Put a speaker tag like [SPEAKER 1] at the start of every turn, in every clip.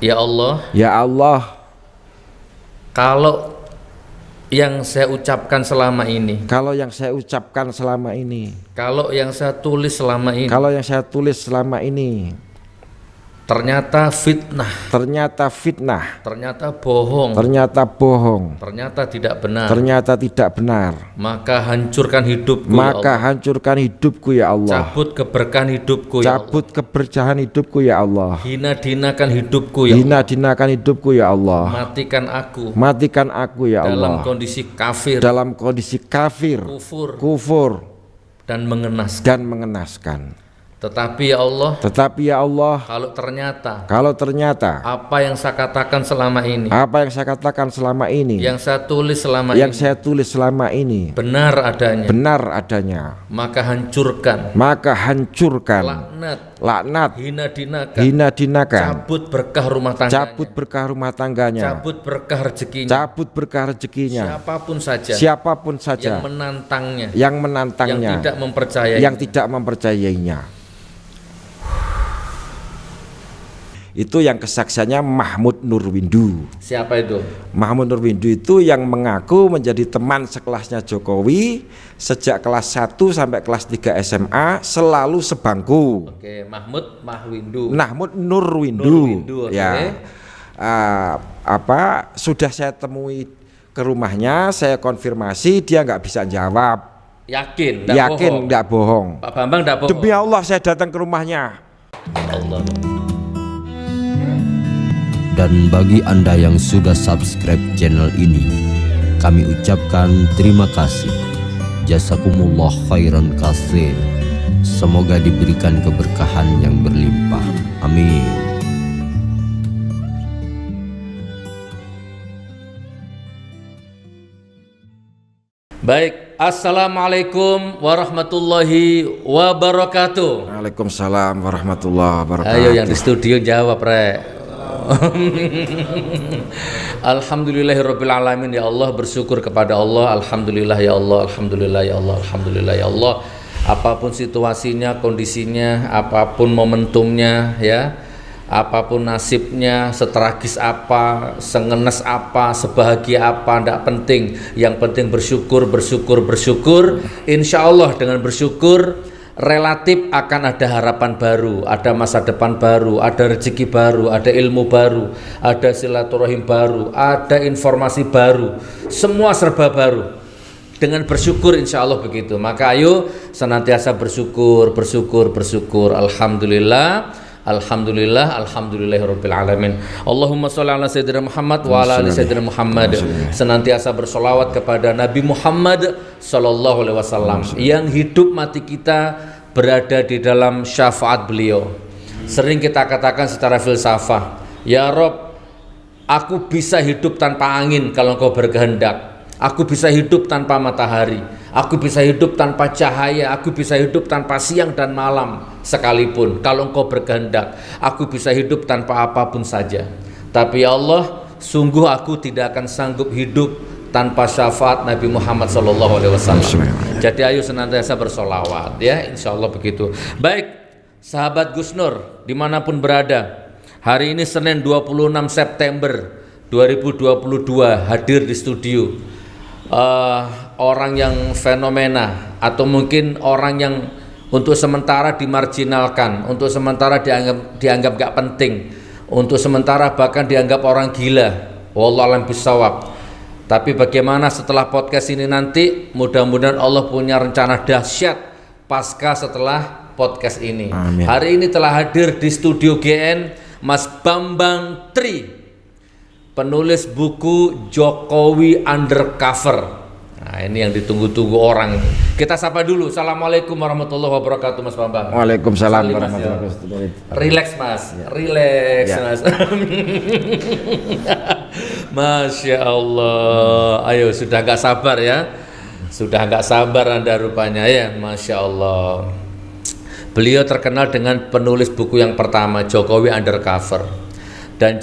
[SPEAKER 1] Ya Allah,
[SPEAKER 2] Ya Allah,
[SPEAKER 1] kalau yang saya ucapkan selama ini,
[SPEAKER 2] kalau yang saya ucapkan selama ini,
[SPEAKER 1] kalau yang saya tulis selama ini,
[SPEAKER 2] kalau yang saya tulis selama ini
[SPEAKER 1] ternyata fitnah,
[SPEAKER 2] ternyata fitnah,
[SPEAKER 1] ternyata bohong,
[SPEAKER 2] ternyata bohong,
[SPEAKER 1] ternyata tidak benar,
[SPEAKER 2] ternyata tidak benar,
[SPEAKER 1] maka hancurkan hidupku
[SPEAKER 2] maka
[SPEAKER 1] ya Allah.
[SPEAKER 2] hancurkan hidupku ya Allah.
[SPEAKER 1] Cabut keberkahan hidupku ya Allah.
[SPEAKER 2] Cabut keberkahan hidupku ya Allah.
[SPEAKER 1] Hina-dinakan hidupku ya Allah.
[SPEAKER 2] Hina-dinakan hidupku ya Allah.
[SPEAKER 1] Matikan aku
[SPEAKER 2] Matikan aku ya
[SPEAKER 1] dalam
[SPEAKER 2] Allah.
[SPEAKER 1] kondisi kafir,
[SPEAKER 2] Dalam kondisi kafir, kufur
[SPEAKER 1] dan mengenaskan.
[SPEAKER 2] dan mengenaskan.
[SPEAKER 1] Tetapi ya Allah,
[SPEAKER 2] Tetapi ya Allah,
[SPEAKER 1] kalau ternyata
[SPEAKER 2] apa
[SPEAKER 1] yang saya katakan selama ini,
[SPEAKER 2] yang saya katakan selama ini,
[SPEAKER 1] yang saya tulis selama
[SPEAKER 2] yang
[SPEAKER 1] ini,
[SPEAKER 2] saya tulis selama ini
[SPEAKER 1] benar adanya,
[SPEAKER 2] benar adanya,
[SPEAKER 1] maka hancurkan,
[SPEAKER 2] laknat,
[SPEAKER 1] hina-dinakan,
[SPEAKER 2] hina-dinakan,
[SPEAKER 1] cabut berkah rumah tangganya,
[SPEAKER 2] cabut berkah rumah tangganya,
[SPEAKER 1] cabut berkah rezekinya,
[SPEAKER 2] cabut berkah rezekinya, siapapun saja
[SPEAKER 1] yang menantangnya,
[SPEAKER 2] yang tidak mempercayainya. Itu yang kesaksiannya Mahmud Nurwindu.
[SPEAKER 1] Siapa itu?
[SPEAKER 2] Mahmud Nurwindu itu yang mengaku menjadi teman sekelasnya Jokowi sejak kelas 1 sampai kelas 3 SMA, selalu sebangku.
[SPEAKER 1] Oke, Mahmud
[SPEAKER 2] Nurwindu.
[SPEAKER 1] Okay.
[SPEAKER 2] Ya. Sudah saya temui ke rumahnya, saya konfirmasi, dia nggak bisa jawab.
[SPEAKER 1] Yakin
[SPEAKER 2] nggak bohong.
[SPEAKER 1] Pak Bambang nggak bohong.
[SPEAKER 2] Demi Allah saya datang ke rumahnya.
[SPEAKER 1] Allah.
[SPEAKER 3] Dan bagi Anda yang sudah subscribe channel ini, kami ucapkan terima kasih. Jazakumullah khairan katsir. Semoga diberikan keberkahan yang berlimpah. Amin.
[SPEAKER 1] Baik, assalamualaikum warahmatullahi wabarakatuh.
[SPEAKER 2] Waalaikumsalam warahmatullahi wabarakatuh.
[SPEAKER 1] Ayo yang di studio jawab, Rek. Alhamdulillahirabbil alamin, ya Allah, bersyukur kepada Allah. Alhamdulillah ya Allah, alhamdulillah ya Allah, alhamdulillah ya Allah. Apapun situasinya, kondisinya, apapun momentumnya, ya, apapun nasibnya, setragis apa, sengenes apa, sebahagia apa, tidak penting. Yang penting bersyukur. Insya Allah dengan bersyukur relatif akan ada harapan baru, ada masa depan baru, ada rezeki baru, ada ilmu baru, ada silaturahim baru, ada informasi baru, semua serba baru. Dengan bersyukur insya Allah begitu. Maka ayo senantiasa bersyukur. Alhamdulillahirabbil alamin. Allahumma sholli ala sayyidina Muhammad wa ala ali sayyidina Muhammad. Senantiasa bersolawat kepada Nabi Muhammad sallallahu alaihi wasallam yang hidup mati kita berada di dalam syafaat beliau. Sering kita katakan secara filsafah, ya Rob, aku bisa hidup tanpa angin kalau Engkau berkehendak. Aku bisa hidup tanpa matahari, aku bisa hidup tanpa cahaya, aku bisa hidup tanpa siang dan malam sekalipun kalau Engkau berkehendak. Aku bisa hidup tanpa apapun saja. Tapi ya Allah, sungguh aku tidak akan sanggup hidup tanpa syafaat Nabi Muhammad SAW. Jadi ayo senantiasa bersolawat, ya, insya Allah begitu. Baik, sahabat Gus Nur dimanapun berada, hari ini Senin 26 September 2022 hadir di studio orang yang fenomena, atau mungkin orang yang untuk sementara dimarginalkan, untuk sementara dianggap gak penting, untuk sementara bahkan dianggap orang gila. Wallahu a'lam bishawab. Tapi bagaimana setelah podcast ini nanti, mudah-mudahan Allah punya rencana dahsyat pasca setelah podcast ini.
[SPEAKER 2] Amin.
[SPEAKER 1] Hari ini telah hadir di studio GN Mas Bambang Tri, penulis buku Jokowi Undercover. Nah, ini yang ditunggu-tunggu orang. Kita sapa dulu. Assalamualaikum warahmatullahi wabarakatuh, Mas Bambang.
[SPEAKER 2] Waalaikumsalam
[SPEAKER 1] Salim,
[SPEAKER 2] warahmatullahi
[SPEAKER 1] Mas,
[SPEAKER 2] wabarakatuh.
[SPEAKER 1] Relax, Mas. Relax,
[SPEAKER 2] Ya.
[SPEAKER 1] Mas. Masya Allah. Ayo, sudah nggak sabar ya? Sudah nggak sabar Anda rupanya ya. Masya Allah. Beliau terkenal dengan penulis buku yang pertama, Jokowi Undercover. Dan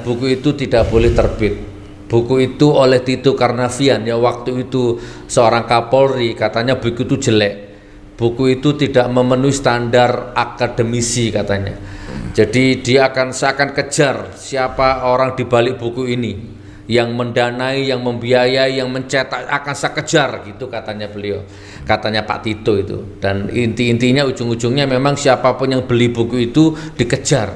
[SPEAKER 1] buku itu tidak boleh terbit. Buku itu oleh Tito Karnavian, ya, waktu itu seorang Kapolri, katanya buku itu jelek. Buku itu tidak memenuhi standar akademisi katanya. Jadi saya akan kejar siapa orang di balik buku ini, yang mendanai, yang membiayai, yang mencetak, akan saya kejar gitu katanya beliau, katanya Pak Tito itu. Dan intinya ujung-ujungnya memang siapapun yang beli buku itu dikejar,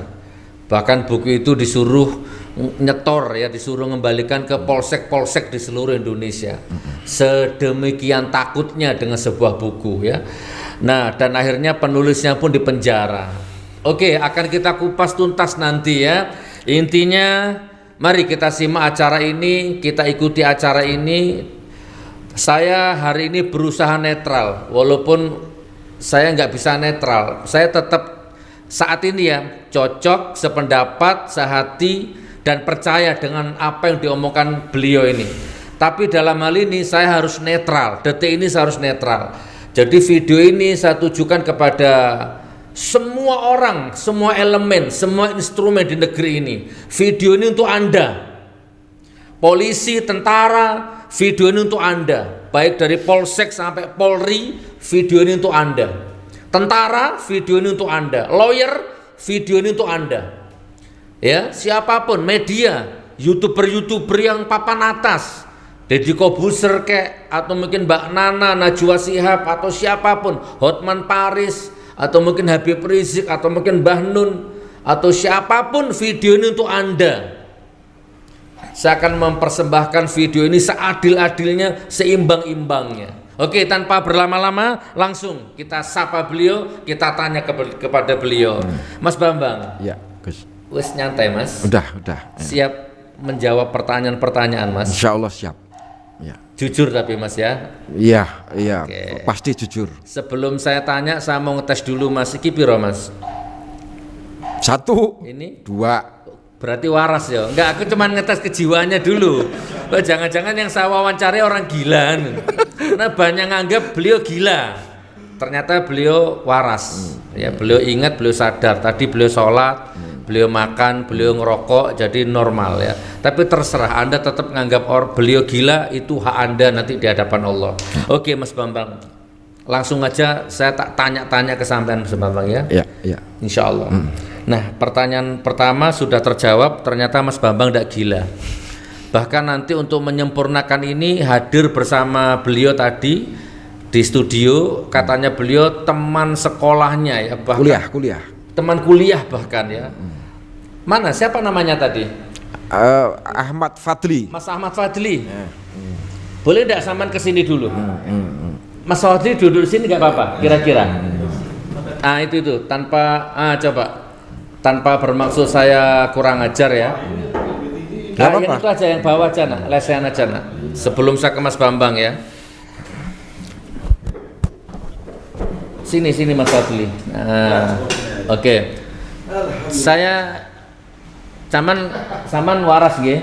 [SPEAKER 1] bahkan buku itu disuruh nyetor ya, disuruh mengembalikan ke polsek-polsek di seluruh Indonesia. Sedemikian takutnya dengan sebuah buku ya. Nah, dan akhirnya penulisnya pun dipenjara. Oke, akan kita kupas tuntas nanti ya. Intinya mari kita simak acara ini, kita ikuti acara ini. Saya hari ini berusaha netral, walaupun saya nggak bisa netral. Saya tetap saat ini ya cocok, sependapat, sehati, dan percaya dengan apa yang diomongkan beliau ini. Tapi dalam hal ini saya harus netral, detik ini saya harus netral. Jadi video ini saya tujukan kepada semua orang, semua elemen, semua instrumen di negeri ini. Video ini untuk Anda, polisi, tentara, video ini untuk Anda, baik dari Polsek sampai Polri, video ini untuk Anda. Tentara, video ini untuk Anda. Lawyer, video ini untuk Anda. Ya, siapapun, media, YouTuber yang papan atas, Deddy Kobuser kek, atau mungkin Mbak Nana, Najwa Shihab, atau siapapun, Hotman Paris, atau mungkin Habib Rizik, atau mungkin Mbah Nun, atau siapapun, video ini untuk Anda. Saya akan mempersembahkan video ini seadil-adilnya, seimbang-imbangnya. Oke, tanpa berlama-lama, langsung kita sapa beliau, kita tanya kepada beliau. Mas Bambang.
[SPEAKER 2] Ya, Gus.
[SPEAKER 1] Wes nyantai Mas.
[SPEAKER 2] Udah.
[SPEAKER 1] Siap menjawab pertanyaan-pertanyaan Mas.
[SPEAKER 2] Insya Allah siap. Ya.
[SPEAKER 1] Jujur tapi Mas ya.
[SPEAKER 2] Iya,
[SPEAKER 1] Oke.
[SPEAKER 2] pasti jujur.
[SPEAKER 1] Sebelum saya tanya, saya mau ngetes dulu Mas. Iki piro Mas?
[SPEAKER 2] 1,
[SPEAKER 1] Ini
[SPEAKER 2] 2.
[SPEAKER 1] berarti waras ya? Enggak, aku cuma ngetes kejiwaannya dulu. Oh, jangan-jangan yang saya wawancari orang gila. Karena banyak nganggap beliau gila. Ternyata beliau waras. Ya, beliau ingat, beliau sadar. Tadi beliau sholat, beliau makan, beliau ngerokok, jadi normal ya. Tapi terserah, Anda tetap menganggap beliau gila, itu hak Anda nanti di hadapan Allah. Oke Mas Bambang, langsung aja saya tak tanya-tanya ke sampean Mas Bambang ya.
[SPEAKER 2] Iya.
[SPEAKER 1] Insya Allah. Nah, pertanyaan pertama sudah terjawab, ternyata Mas Bambang tidak gila. Bahkan nanti untuk menyempurnakan ini hadir bersama beliau tadi di studio, katanya beliau teman sekolahnya ya, bahkan
[SPEAKER 2] Kuliah.
[SPEAKER 1] teman kuliah bahkan ya. Mana siapa namanya tadi?
[SPEAKER 2] Ahmad Fadli.
[SPEAKER 1] Mas Ahmad Fadli. Boleh tidak sampean kesini dulu? Mas Fadli duduk di sini nggak apa-apa kira-kira? Itu tanpa bermaksud saya kurang ajar ya. Yang itu aja, yang bawah aja nak, lesehan aja nak. Sebelum saya ke Mas Bambang ya. Sini Mas Fadli. Oke. Saya Saman waras nggih.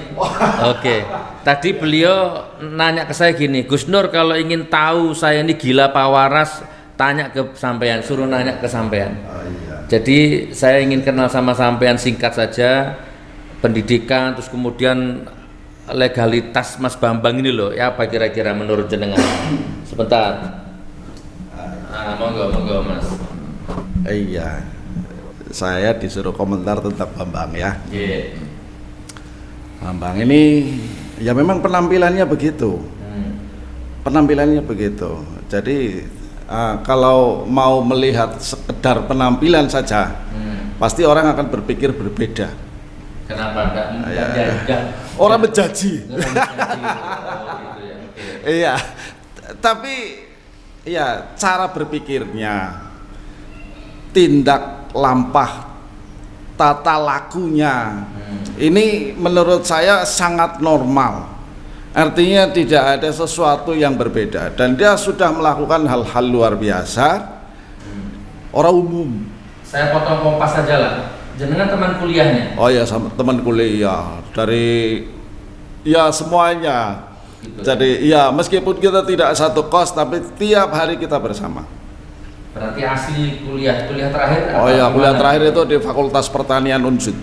[SPEAKER 1] Oke. Tadi beliau nanya ke saya gini, Gus Nur kalau ingin tahu saya ini gila apa waras, tanya ke sampean, suruh nanya ke sampean. Jadi saya ingin kenal sama sampean, singkat saja, pendidikan, terus kemudian legalitas Mas Bambang ini loh, ya apa kira-kira menurut jenengan? Sebentar. Monggo Mas.
[SPEAKER 4] Iya. Saya disuruh komentar tentang Bambang ya.
[SPEAKER 1] Yeah.
[SPEAKER 4] Bambang ini ya memang penampilannya begitu. Penampilannya begitu. Jadi kalau mau melihat sekedar penampilan saja, pasti orang akan berpikir berbeda.
[SPEAKER 1] Kenapa enggak?
[SPEAKER 4] Orang menjaji. Iya. Tapi ya cara berpikirnya, tindak lampah, tata lakunya ini menurut saya sangat normal. Artinya tidak ada sesuatu yang berbeda dan dia sudah melakukan hal-hal luar biasa. Orang umum. Saya
[SPEAKER 1] potong kompas saja lah. Jenengan teman kuliahnya?
[SPEAKER 4] Oh ya, sama teman kuliah dari ya semuanya. Gitu. Jadi ya meskipun kita tidak satu kos tapi tiap hari kita bersama.
[SPEAKER 1] Berarti asli kuliah terakhir?
[SPEAKER 4] Oh ya, kuliah terakhir itu di Fakultas Pertanian Unsud,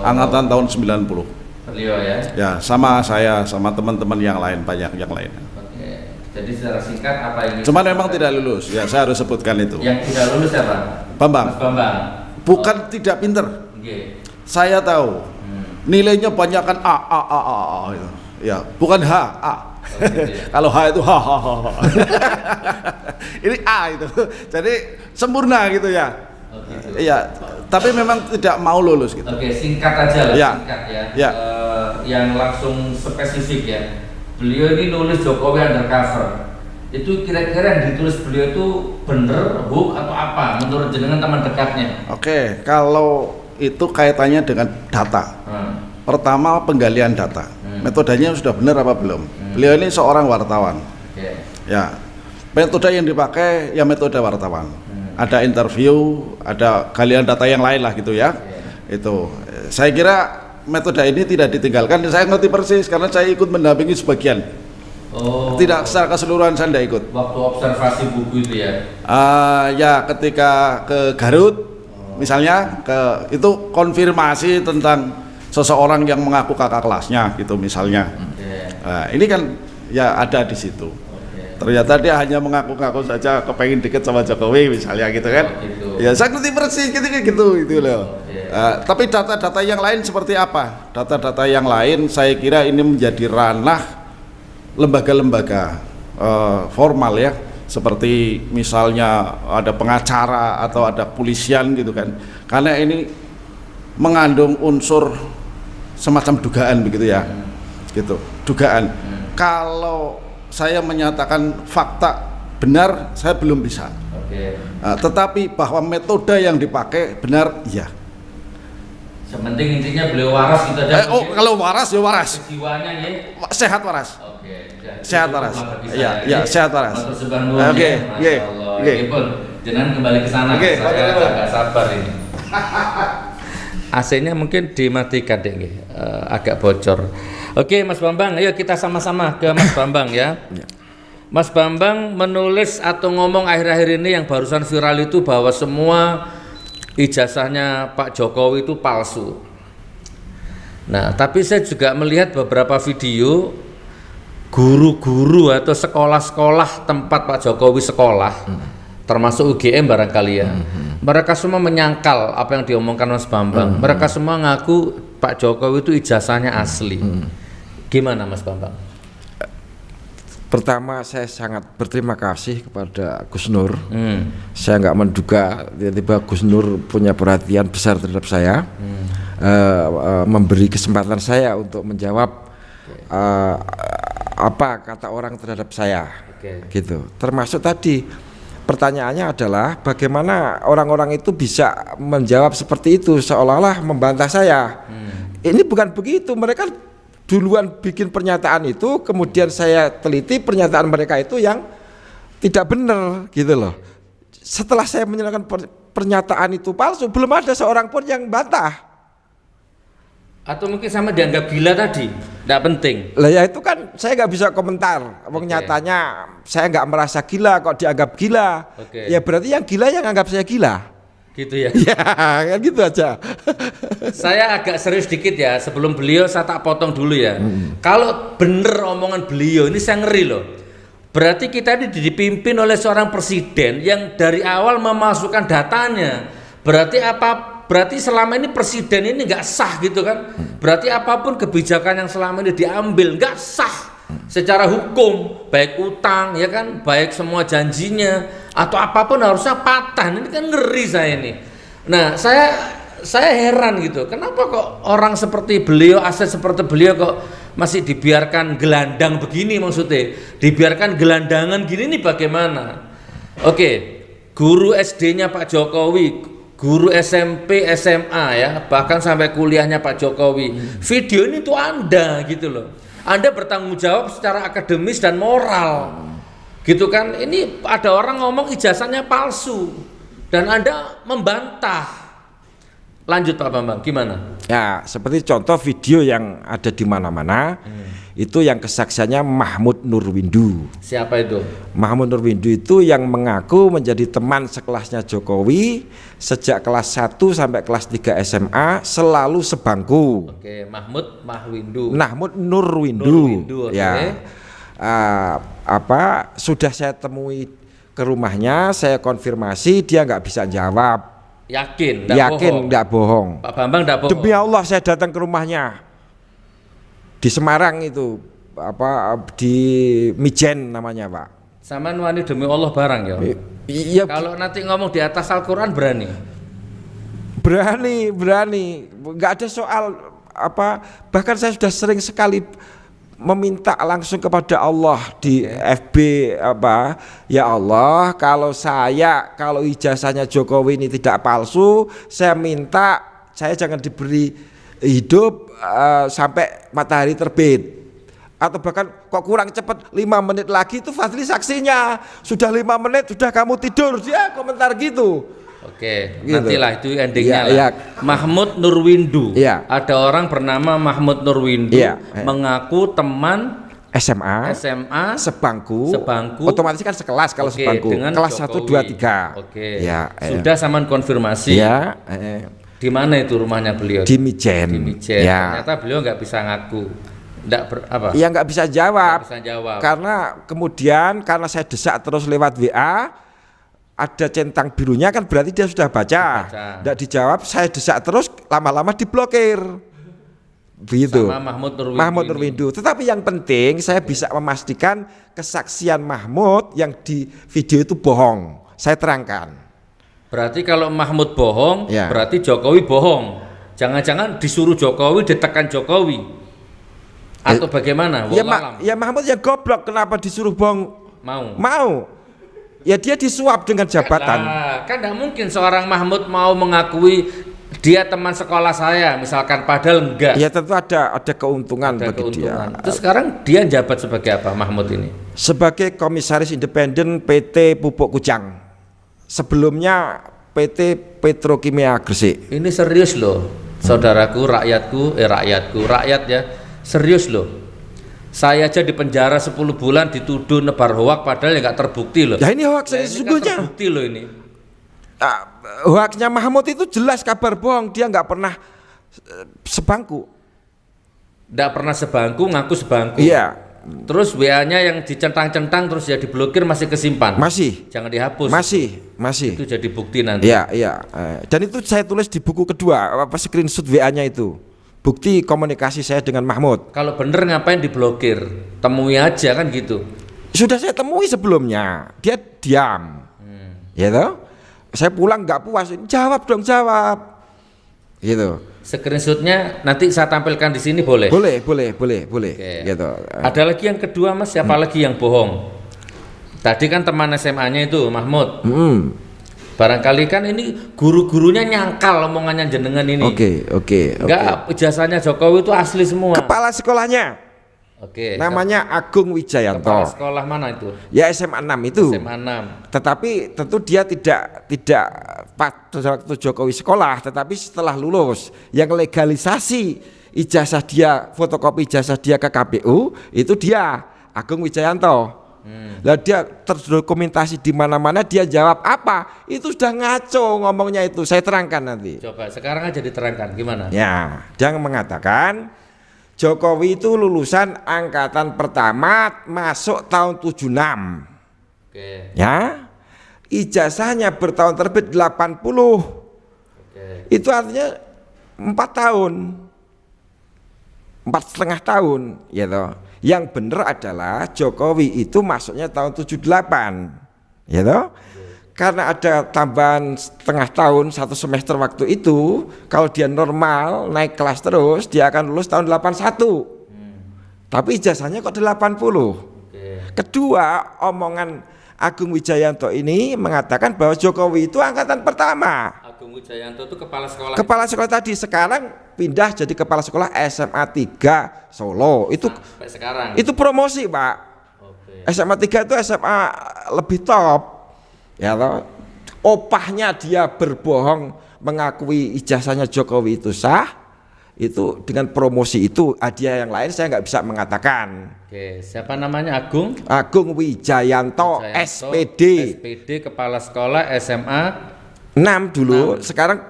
[SPEAKER 4] angkatan tahun 90.
[SPEAKER 1] Beliau ya?
[SPEAKER 4] Ya, sama saya, sama teman-teman yang lain, banyak yang lain.
[SPEAKER 1] Oke, jadi secara singkat apa ini?
[SPEAKER 4] Cuman memang tidak lulus, ya saya harus sebutkan itu.
[SPEAKER 1] Yang tidak lulus siapa?
[SPEAKER 4] Bambang.
[SPEAKER 1] Mas Bambang.
[SPEAKER 4] bukan tidak pinter.
[SPEAKER 1] Oke.
[SPEAKER 4] Saya tahu nilainya banyak kan A gitu. Ya, bukan H, A.
[SPEAKER 1] gitu ya.
[SPEAKER 4] Kalau H itu H. Ini A itu. Jadi sempurna gitu ya.
[SPEAKER 1] Oh, gitu.
[SPEAKER 4] Iya, tapi memang tidak mau lulus gitu.
[SPEAKER 1] Oke, singkat aja lah,
[SPEAKER 4] Ya.
[SPEAKER 1] singkat ya.
[SPEAKER 4] Ya.
[SPEAKER 1] Yang langsung spesifik ya. Beliau ini nulis Jokowi undercover. Itu kira-kira yang ditulis beliau itu bener, hoax atau apa menurut jenengan teman dekatnya?
[SPEAKER 4] Oke, kalau itu kaitannya dengan data. Pertama penggalian data. Metodenya sudah benar apa belum? Beliau ini seorang wartawan.
[SPEAKER 1] Oke.
[SPEAKER 4] Ya, metode yang dipakai ya metode wartawan. Ada interview, ada galian data yang lain lah gitu ya. Itu, saya kira metode ini tidak ditinggalkan. Saya ngerti persis karena saya ikut mendampingi sebagian.
[SPEAKER 1] Oh.
[SPEAKER 4] Tidak secara keseluruhan saya tidak ikut.
[SPEAKER 1] Waktu observasi buku itu ya.
[SPEAKER 4] Ya ketika ke Garut, misalnya itu konfirmasi tentang seseorang yang mengaku kakak kelasnya gitu misalnya. Nah, ini kan ya ada di situ. Ternyata dia hanya mengaku-ngaku saja kepengen deket sama Jokowi misalnya gitu kan.
[SPEAKER 1] Gitu.
[SPEAKER 4] Ya saya ngerti persis gitu loh. Tapi data-data yang lain seperti apa? Data-data yang lain saya kira ini menjadi ranah lembaga-lembaga formal ya, seperti misalnya ada pengacara atau ada polisian gitu kan. Karena ini mengandung unsur semacam dugaan begitu ya. Gitu, dugaan. Kalau saya menyatakan fakta benar, saya belum bisa. Tetapi bahwa metode yang dipakai benar, iya.
[SPEAKER 1] Sementing intinya beliau waras gitu aja.
[SPEAKER 4] Kalau waras ya waras.
[SPEAKER 1] Jiwanya ya.
[SPEAKER 4] Sehat waras. Sehat waras.
[SPEAKER 1] Ya,
[SPEAKER 4] sehat waras.
[SPEAKER 1] Oke. Jangan kembali ke sana. Saya agak sabar ini. AC-nya mungkin dimatikan deh, agak bocor. Oke, Mas Bambang, ayo kita sama-sama ke Mas Bambang ya. Mas Bambang menulis atau ngomong akhir-akhir ini yang barusan viral itu bahwa semua ijazahnya Pak Jokowi itu palsu. Nah, tapi saya juga melihat beberapa video guru-guru atau sekolah-sekolah tempat Pak Jokowi sekolah, termasuk UGM barangkali ya. Mereka semua menyangkal apa yang diomongkan Mas Bambang. Mereka semua ngaku Pak Jokowi itu ijazahnya asli. Gimana Mas Bambang?
[SPEAKER 2] Pertama saya sangat berterima kasih kepada Gus Nur. Saya nggak menduga tiba-tiba Gus Nur punya perhatian besar terhadap saya, memberi kesempatan saya untuk menjawab apa kata orang terhadap saya, gitu. Termasuk tadi pertanyaannya adalah bagaimana orang-orang itu bisa menjawab seperti itu seolah-olah membantah saya. Ini bukan begitu, mereka duluan bikin pernyataan itu, kemudian saya teliti pernyataan mereka itu yang tidak benar gitu loh. Setelah saya menyatakan pernyataan itu palsu, belum ada seorang pun yang bantah.
[SPEAKER 1] Atau mungkin sama dianggap gila tadi, tidak penting.
[SPEAKER 2] Lah ya itu kan saya nggak bisa komentar. Wong nyatanya saya nggak merasa gila kok dianggap gila. Ya berarti yang gila yang anggap saya gila.
[SPEAKER 1] Gitu ya.
[SPEAKER 2] Ya kan gitu aja.
[SPEAKER 1] Saya agak serius dikit ya, sebelum beliau saya tak potong dulu ya. Kalau bener omongan beliau ini saya ngeri loh. Berarti kita ini dipimpin oleh seorang presiden yang dari awal memasukkan datanya. Berarti selama ini presiden ini nggak sah gitu kan? Berarti apapun kebijakan yang selama ini diambil nggak sah secara hukum, baik utang ya kan, baik semua janjinya atau apapun harusnya patah. Ini kan ngeri saya ini. Nah saya heran gitu, kenapa kok orang seperti beliau, aset seperti beliau kok masih dibiarkan gelandang begini, maksudnya dibiarkan gelandangan gini nih bagaimana? Oke, guru SD-nya Pak Jokowi, guru SMP, SMA ya, bahkan sampai kuliahnya Pak Jokowi. Video ini tuh Anda gitu loh. Anda bertanggung jawab secara akademis dan moral. Gitu kan? Ini ada orang ngomong ijazahnya palsu dan Anda membantah. Lanjut Pak Bambang, gimana?
[SPEAKER 2] Ya, seperti contoh video yang ada di mana-mana, itu yang kesaksiannya Mahmud Nurwindu.
[SPEAKER 1] Siapa itu?
[SPEAKER 2] Mahmud Nurwindu itu yang mengaku menjadi teman sekelasnya Jokowi sejak kelas 1 sampai kelas 3 SMA, selalu sebangku.
[SPEAKER 1] Oke, Mahmud
[SPEAKER 2] Nurwindu.
[SPEAKER 1] Okay.
[SPEAKER 2] Ya. Sudah saya temui ke rumahnya, saya konfirmasi, dia nggak bisa jawab.
[SPEAKER 1] Yakin, enggak
[SPEAKER 2] Yakin
[SPEAKER 1] bohong.
[SPEAKER 2] enggak bohong.
[SPEAKER 1] Pak Bambang enggak bohong.
[SPEAKER 2] Demi Allah saya datang ke rumahnya di Semarang itu, di Mijen namanya, Pak.
[SPEAKER 1] Saman wani demi Allah barang ya.
[SPEAKER 2] Iya,
[SPEAKER 1] Kalau nanti ngomong di atas Al-Qur'an berani.
[SPEAKER 2] berani, nggak ada soal bahkan saya sudah sering sekali meminta langsung kepada Allah di FB ya Allah, kalau ijazahnya Jokowi ini tidak palsu, saya minta saya jangan diberi hidup sampai matahari terbit. Atau bahkan kok kurang cepat 5 menit lagi itu Fadli saksinya, sudah 5 menit sudah kamu tidur, dia komentar gitu.
[SPEAKER 1] Oke,
[SPEAKER 2] Gitu.
[SPEAKER 1] nantilah itu endingnya
[SPEAKER 2] Iya,
[SPEAKER 1] lah. Mahmud Nurwindu.
[SPEAKER 2] Iya.
[SPEAKER 1] Ada orang bernama Mahmud Nurwindu
[SPEAKER 2] Iya.
[SPEAKER 1] mengaku teman
[SPEAKER 2] SMA sebangku, otomatis kan sekelas kalau
[SPEAKER 1] Oke,
[SPEAKER 2] sebangku,
[SPEAKER 1] dengan
[SPEAKER 2] kelas 1,
[SPEAKER 1] Jokowi.
[SPEAKER 2] 2, 3.
[SPEAKER 1] Oke.
[SPEAKER 2] Ya,
[SPEAKER 1] Sudah saman konfirmasi.
[SPEAKER 2] ya,
[SPEAKER 1] Di mana itu rumahnya beliau?
[SPEAKER 2] di Mijen.
[SPEAKER 1] Di Mijen.
[SPEAKER 2] Ya.
[SPEAKER 1] Ternyata beliau nggak bisa ngaku.
[SPEAKER 2] Ya nggak bisa jawab.
[SPEAKER 1] Nggak bisa jawab.
[SPEAKER 2] Karena saya desak terus lewat WA, ada centang birunya kan berarti dia sudah baca. Nggak dijawab, saya desak terus, lama-lama diblokir. Begitu.
[SPEAKER 1] Sama
[SPEAKER 2] Mahmud Nurwindu. Tetapi yang penting saya bisa memastikan kesaksian Mahmud yang di video itu bohong. Saya terangkan.
[SPEAKER 1] Berarti kalau Mahmud bohong,
[SPEAKER 2] Ya.
[SPEAKER 1] berarti Jokowi bohong. Jangan-jangan disuruh Jokowi, ditekan Jokowi. Atau bagaimana? Wallahualam.
[SPEAKER 2] Ya Mahmud yang goblok, kenapa disuruh bohong? Mau. Ya dia disuap dengan jabatan.
[SPEAKER 1] Kan tidak mungkin seorang Mahmud mau mengakui dia teman sekolah saya, misalkan, padahal enggak.
[SPEAKER 2] Ya tentu ada keuntungan
[SPEAKER 1] Ada
[SPEAKER 2] bagi
[SPEAKER 1] keuntungan.
[SPEAKER 2] dia.
[SPEAKER 1] Terus sekarang dia jabat sebagai apa Mahmud ini?
[SPEAKER 2] Sebagai komisaris independen PT Pupuk Kujang. Sebelumnya PT Petrokimia Gresik.
[SPEAKER 1] Ini serius loh, saudaraku, rakyat ya, serius loh. Saya aja di penjara 10 bulan dituduh nebar hoak padahal ya nggak terbukti loh.
[SPEAKER 2] Ya ini hoax
[SPEAKER 1] Ini kan
[SPEAKER 2] sesungguhnya.
[SPEAKER 1] terbukti loh ini.
[SPEAKER 2] Hoaxnya Mahmud itu jelas kabar bohong, dia nggak pernah sebangku.
[SPEAKER 1] Nggak pernah sebangku, ngaku sebangku.
[SPEAKER 2] Iya.
[SPEAKER 1] Terus WA-nya yang dicentang-centang terus ya diblokir masih kesimpan.
[SPEAKER 2] Masih.
[SPEAKER 1] Jangan dihapus.
[SPEAKER 2] Masih.
[SPEAKER 1] Itu jadi bukti nanti.
[SPEAKER 2] Iya. Dan itu saya tulis di buku kedua, screenshot WA-nya itu. Bukti komunikasi saya dengan Mahmud.
[SPEAKER 1] Kalau bener ngapain diblokir? Temui aja kan gitu.
[SPEAKER 2] Sudah saya temui sebelumnya, dia diam. Ya toh? Saya pulang nggak puas, jawab. Gitu.
[SPEAKER 1] Screenshotnya nanti saya tampilkan di sini boleh?
[SPEAKER 2] Boleh.
[SPEAKER 1] Oke.
[SPEAKER 2] Gitu.
[SPEAKER 1] Ada lagi yang kedua Mas, siapa lagi yang bohong? Tadi kan teman SMA-nya itu Mahmud. Barangkali kan ini guru-gurunya nyangkal omongannya jenengan ini.
[SPEAKER 2] Oke.
[SPEAKER 1] Enggak, ijazahnya Jokowi itu asli semua.
[SPEAKER 2] Kepala sekolahnya
[SPEAKER 1] Oke.
[SPEAKER 2] namanya Agung Wijayanto.
[SPEAKER 1] Kepala sekolah mana itu?
[SPEAKER 2] Ya SMA 6 itu.
[SPEAKER 1] SMA 6.
[SPEAKER 2] Tetapi tentu dia tidak pada waktu Jokowi sekolah, tetapi setelah lulus yang legalisasi ijazah dia, fotokopi ijazah dia ke KPU itu dia Agung Wijayanto. Lah dia terdokumentasi di mana-mana, dia jawab apa? Itu sudah ngaco ngomongnya itu. Saya terangkan nanti.
[SPEAKER 1] Coba sekarang aja diterangkan gimana?
[SPEAKER 2] Ya, dia mengatakan Jokowi itu lulusan angkatan pertama masuk tahun 76.
[SPEAKER 1] Oke.
[SPEAKER 2] Ya. Ijazahnya bertahun terbit 80.
[SPEAKER 1] Oke.
[SPEAKER 2] Itu artinya 4 tahun. 4,5 tahun, ya toh. Yang benar adalah Jokowi itu masuknya tahun 78. Ya toh? Karena ada tambahan setengah tahun, 1 semester waktu itu, kalau dia normal naik kelas terus, dia akan lulus tahun 81. Tapi ijazahnya kok 80. Kedua, omongan Agung Wijayanto ini mengatakan bahwa Jokowi itu angkatan pertama.
[SPEAKER 1] Agung Wijayanto itu kepala sekolah.
[SPEAKER 2] Kepala sekolah tadi, sekarang pindah jadi kepala sekolah SMA 3 Solo. Itu
[SPEAKER 1] Sampai sekarang.
[SPEAKER 2] itu promosi, Pak.
[SPEAKER 1] Oke.
[SPEAKER 2] SMA 3 itu SMA lebih top. Ya toh, opahnya dia berbohong mengakui ijazahnya Jokowi itu sah, itu dengan promosi itu hadiah yang lain saya nggak bisa mengatakan.
[SPEAKER 1] Oke, siapa namanya?
[SPEAKER 2] Agung Wijayanto, SPD.
[SPEAKER 1] SPD kepala sekolah SMA
[SPEAKER 2] 6 dulu, sekarang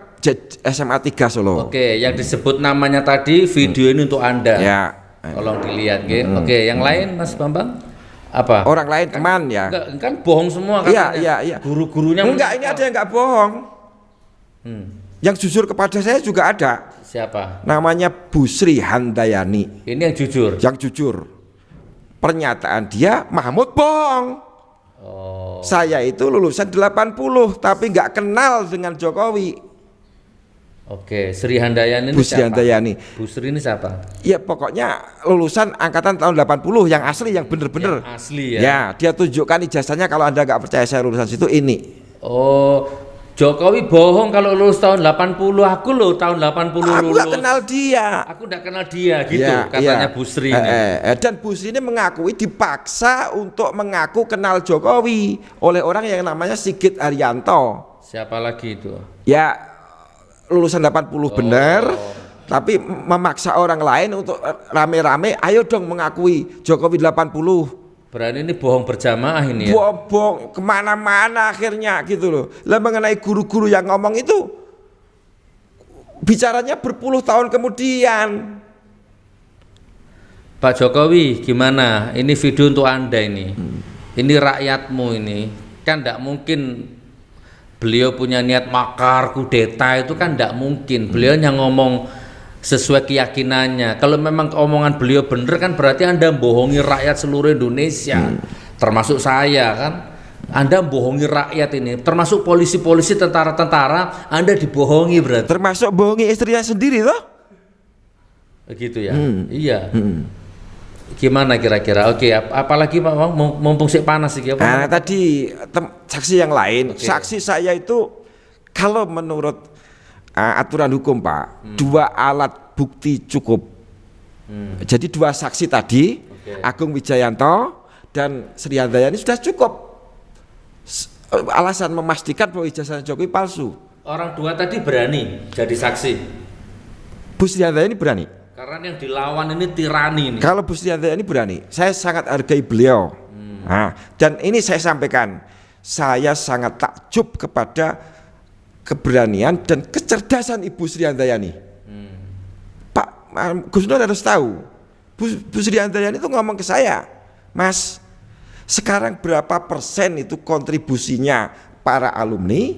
[SPEAKER 2] SMA 3 Solo.
[SPEAKER 1] Oke, yang disebut namanya tadi video ini untuk Anda.
[SPEAKER 2] Ya.
[SPEAKER 1] Tolong dilihat, gitu. Oke, yang lain Mas Bambang? Apa?
[SPEAKER 2] Orang lain teman ya.
[SPEAKER 1] Enggak, kan bohong semua kan?
[SPEAKER 2] Iya.
[SPEAKER 1] Guru-gurunya
[SPEAKER 2] Enggak, ini ada yang enggak bohong. Yang jujur kepada saya juga ada.
[SPEAKER 1] Siapa?
[SPEAKER 2] Namanya Bu Sri Handayani.
[SPEAKER 1] Ini yang jujur.
[SPEAKER 2] Yang jujur. Pernyataan dia, Mahmud bohong.
[SPEAKER 1] Oh.
[SPEAKER 2] Saya itu lulusan 80 tapi nggak kenal dengan Jokowi.
[SPEAKER 1] Oke, Sri Handayani ini
[SPEAKER 2] Bu Sri
[SPEAKER 1] siapa?
[SPEAKER 2] Handayani.
[SPEAKER 1] Bu Sri ini siapa?
[SPEAKER 2] Ya pokoknya lulusan angkatan tahun 80 yang asli, yang bener-bener.
[SPEAKER 1] Yang asli ya.
[SPEAKER 2] Ya, dia tunjukkan ijazahnya kalau Anda nggak percaya saya lulusan situ ini.
[SPEAKER 1] Oh, Jokowi bohong kalau lulus tahun 80. Aku loh tahun 80
[SPEAKER 2] Aku
[SPEAKER 1] lulus.
[SPEAKER 2] nggak kenal dia.
[SPEAKER 1] Aku nggak kenal dia gitu
[SPEAKER 2] Ya,
[SPEAKER 1] katanya
[SPEAKER 2] ya.
[SPEAKER 1] Bu Sri ini.
[SPEAKER 2] Dan Bu Sri ini mengakui dipaksa untuk mengaku kenal Jokowi oleh orang yang namanya Sigit Arianto.
[SPEAKER 1] Siapa lagi itu?
[SPEAKER 2] Ya lulusan 80 bener, tapi memaksa orang lain untuk rame-rame, ayo dong mengakui Jokowi 80.
[SPEAKER 1] Berarti ini bohong berjamaah ini ya.
[SPEAKER 2] Bohong kemana-mana akhirnya gitu loh. Lah mengenai guru-guru yang ngomong itu bicaranya berpuluh tahun kemudian.
[SPEAKER 1] Pak Jokowi gimana? Ini video untuk Anda ini. Ini rakyatmu ini. Kan tidak mungkin beliau punya niat makar, kudeta, itu kan tidak mungkin. Beliau hanya ngomong sesuai keyakinannya. Kalau memang omongan beliau benar kan berarti Anda bohongi rakyat seluruh Indonesia. Termasuk saya kan. Anda bohongi rakyat ini. Termasuk polisi-polisi, tentara-tentara, Anda dibohongi berarti.
[SPEAKER 2] Termasuk bohongi istrinya sendiri toh?
[SPEAKER 1] Begitu ya. Iya. Gimana kira-kira? Oke, apalagi Pak, mumpung sik panas sih apa?
[SPEAKER 2] Nah, tadi saksi yang lain, saksi saya itu kalau menurut aturan hukum Pak, 2 alat bukti cukup. Jadi 2 saksi tadi, Agung Wijayanto dan Sri Handayani sudah cukup. Alasan memastikan bahwa ijazah Jokowi palsu.
[SPEAKER 1] Orang 2 tadi berani jadi saksi.
[SPEAKER 2] Bu Sri Handayani berani.
[SPEAKER 1] Karena yang dilawan ini tirani ini.
[SPEAKER 2] Kalau Bu Sri Handayani berani, saya sangat hargai beliau. Nah, dan ini saya sampaikan, saya sangat takjub kepada keberanian dan kecerdasan Ibu Sri Handayani. Pak Gus Nur harus tahu, Bu Sri Handayani itu ngomong ke saya, Mas, sekarang berapa persen itu kontribusinya para alumni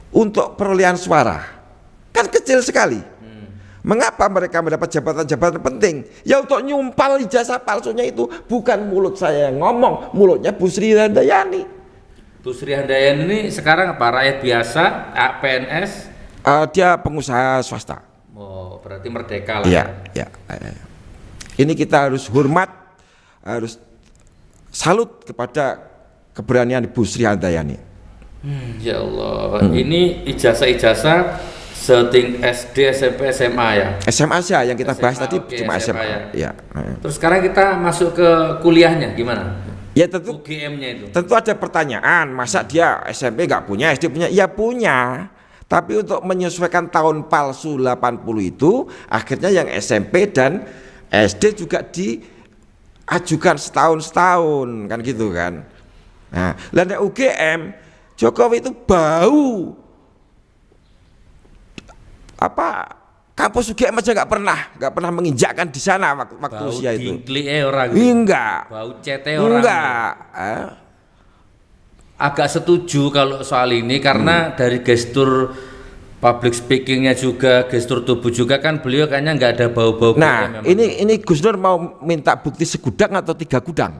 [SPEAKER 2] untuk perolehan suara? Kan kecil sekali. Mengapa mereka mendapat jabatan-jabatan penting? Ya untuk nyumpal ijazah palsunya itu bukan mulut saya yang ngomong, mulutnya Bu Sri Handayani.
[SPEAKER 1] Bu Sri Handayani ini sekarang apa? Rakyat biasa, PNS?
[SPEAKER 2] Dia pengusaha swasta.
[SPEAKER 1] Oh, berarti merdeka lah.
[SPEAKER 2] Iya, ya. Ini kita harus hormat, harus salut kepada keberanian Bu Sri Handayani.
[SPEAKER 1] Ya Allah, ini ijazah-ijazah seting SD, SMP, SMA ya?
[SPEAKER 2] SMA saja yang kita bahas tadi cuma
[SPEAKER 1] SMA
[SPEAKER 2] ya.
[SPEAKER 1] Terus sekarang kita masuk ke kuliahnya gimana?
[SPEAKER 2] Ya tentu
[SPEAKER 1] UGM-nya itu.
[SPEAKER 2] Tentu ada pertanyaan, masa dia SMP nggak punya, SD punya? Ya punya. Tapi untuk menyesuaikan tahun palsu 80 itu, akhirnya yang SMP dan SD juga diajukan setahun-setahun, kan gitu kan. Nah, lalu UGM, Jokowi itu bau kampus UGM aja nggak pernah menginjakkan di sana waktu usia itu.
[SPEAKER 1] Orang
[SPEAKER 2] enggak.
[SPEAKER 1] Bau cete orang.
[SPEAKER 2] Enggak.
[SPEAKER 1] Agak setuju kalau soal ini karena dari gestur public speakingnya juga, gestur tubuh juga kan beliau kayaknya nggak ada bau-bau.
[SPEAKER 2] Nah, ini Gus Nur mau minta bukti segudang atau 3 gudang?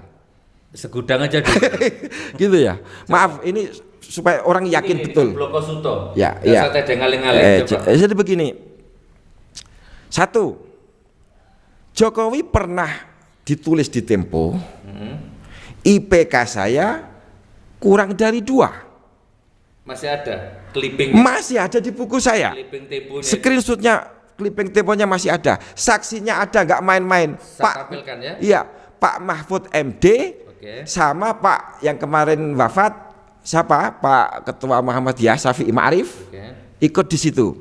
[SPEAKER 1] Segudang aja dulu.
[SPEAKER 2] Gitu ya. Maaf, ini supaya orang yakin
[SPEAKER 1] ini,
[SPEAKER 2] betul.
[SPEAKER 1] Bloko Suto.
[SPEAKER 2] Ya, ya. Jadi begini. 1. Jokowi pernah ditulis di Tempo. IPK saya kurang dari 2.
[SPEAKER 1] Masih ada clipping.
[SPEAKER 2] Masih ada di buku saya.
[SPEAKER 1] Clipping Temponya.
[SPEAKER 2] Screenshotnya, clipping Temponya masih ada. Saksinya ada, nggak main-main.
[SPEAKER 1] Pak tampilkan ya.
[SPEAKER 2] Iya, Pak Mahfud MD. Sama Pak yang kemarin wafat, siapa? Pak Ketua Muhammadiyah Syafi'i Ma'arif ikut di situ.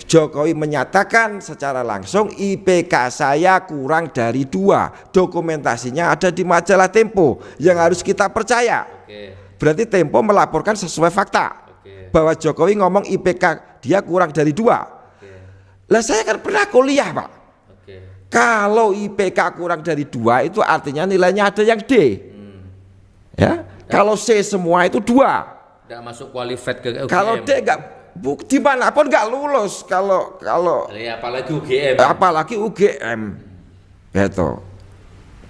[SPEAKER 2] Jokowi menyatakan secara langsung IPK saya kurang dari 2. Dokumentasinya ada di majalah Tempo yang harus kita percaya. Berarti Tempo melaporkan sesuai fakta bahwa Jokowi ngomong IPK dia kurang dari 2. Lah saya kan pernah kuliah Pak. Kalau IPK kurang dari 2 itu artinya nilainya ada yang D. Ya, kalau C semua itu 2.
[SPEAKER 1] Nggak masuk qualified ke UGM.
[SPEAKER 2] Kalau dia nggak dimanapun nggak lulus kalau
[SPEAKER 1] Ya, apalagi UGM.
[SPEAKER 2] apalagi UGM gitu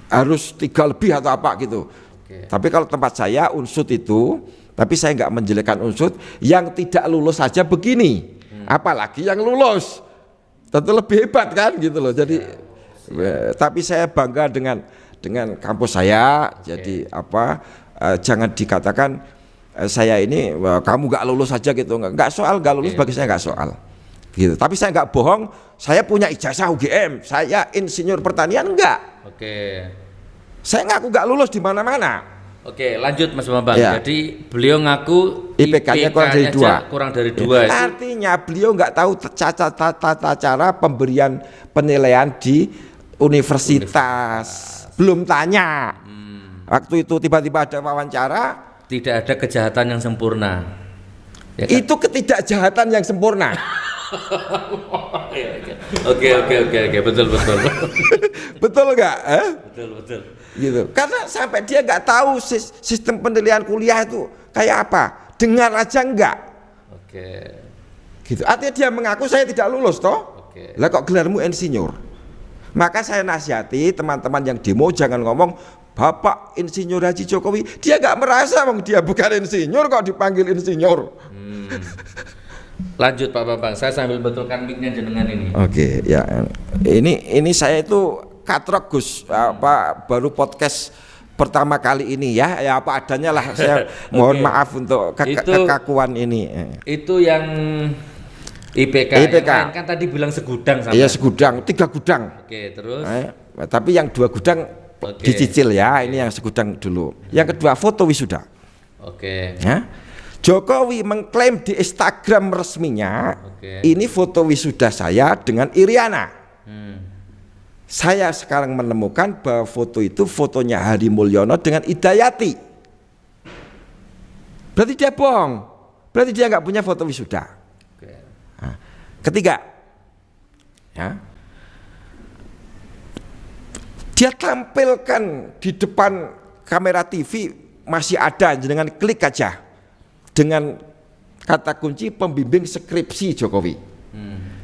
[SPEAKER 2] harus 3 lebih atau apa gitu. Tapi kalau tempat saya unsut itu, tapi saya nggak menjelekkan unsut, yang tidak lulus saja begini, apalagi yang lulus tentu lebih hebat kan gitu loh. Jadi tapi saya bangga dengan kampus saya. Jadi jangan dikatakan saya ini kamu nggak lulus saja gitu, nggak soal nggak lulus, bagi saya nggak soal gitu. Tapi saya nggak bohong, saya punya ijazah UGM, saya insinyur pertanian enggak. Saya ngaku nggak lulus di mana-mana.
[SPEAKER 1] Lanjut Mas Bambang.
[SPEAKER 2] Ya.
[SPEAKER 1] Jadi beliau ngaku
[SPEAKER 2] IPK-nya kurang dari 2.
[SPEAKER 1] Artinya
[SPEAKER 2] Artinya beliau nggak tahu tata cara pemberian penilaian di universitas. Belum tanya. Waktu itu tiba-tiba ada wawancara.
[SPEAKER 1] tidak ada kejahatan yang sempurna. Ya kan?
[SPEAKER 2] Itu ketidakjahatan yang sempurna.
[SPEAKER 1] Oke, betul.
[SPEAKER 2] Betul nggak?
[SPEAKER 1] Betul.
[SPEAKER 2] Gitu. Karena sampai dia nggak tahu sistem penilaian kuliah itu kayak apa. Dengar aja enggak. Gitu. Artinya dia mengaku saya tidak lulus toh. Lah kok gelarmu insinyur? Maka saya nasihati teman-teman yang demo jangan ngomong Bapak Insinyur Haji Jokowi. Dia nggak merasa dia bukan insinyur kok dipanggil insinyur.
[SPEAKER 1] Lanjut Pak Bambang, saya sambil betulkan mic-nya jenengan ini.
[SPEAKER 2] Oke, ya. Ini saya itu katrok Gus, baru podcast pertama kali ini ya apa adanya lah. Saya mohon maaf untuk kekakuan ini.
[SPEAKER 1] Itu yang IPK. Yang kan tadi bilang segudang sama.
[SPEAKER 2] Iya segudang, 3 gudang.
[SPEAKER 1] Terus.
[SPEAKER 2] Tapi yang 2 gudang dicicil ya. Ini yang segudang dulu. Yang kedua foto wisuda. Ya. Jokowi mengklaim di Instagram resminya, ini foto wisuda saya dengan Iriana. Saya sekarang menemukan bahwa foto itu fotonya Hadi Mulyono dengan Hidayati. Berarti dia bohong. Berarti dia nggak punya foto wisuda. Nah, ketiga, ya, dia tampilkan di depan kamera TV masih ada, dengan klik aja dengan kata kunci pembimbing skripsi Jokowi.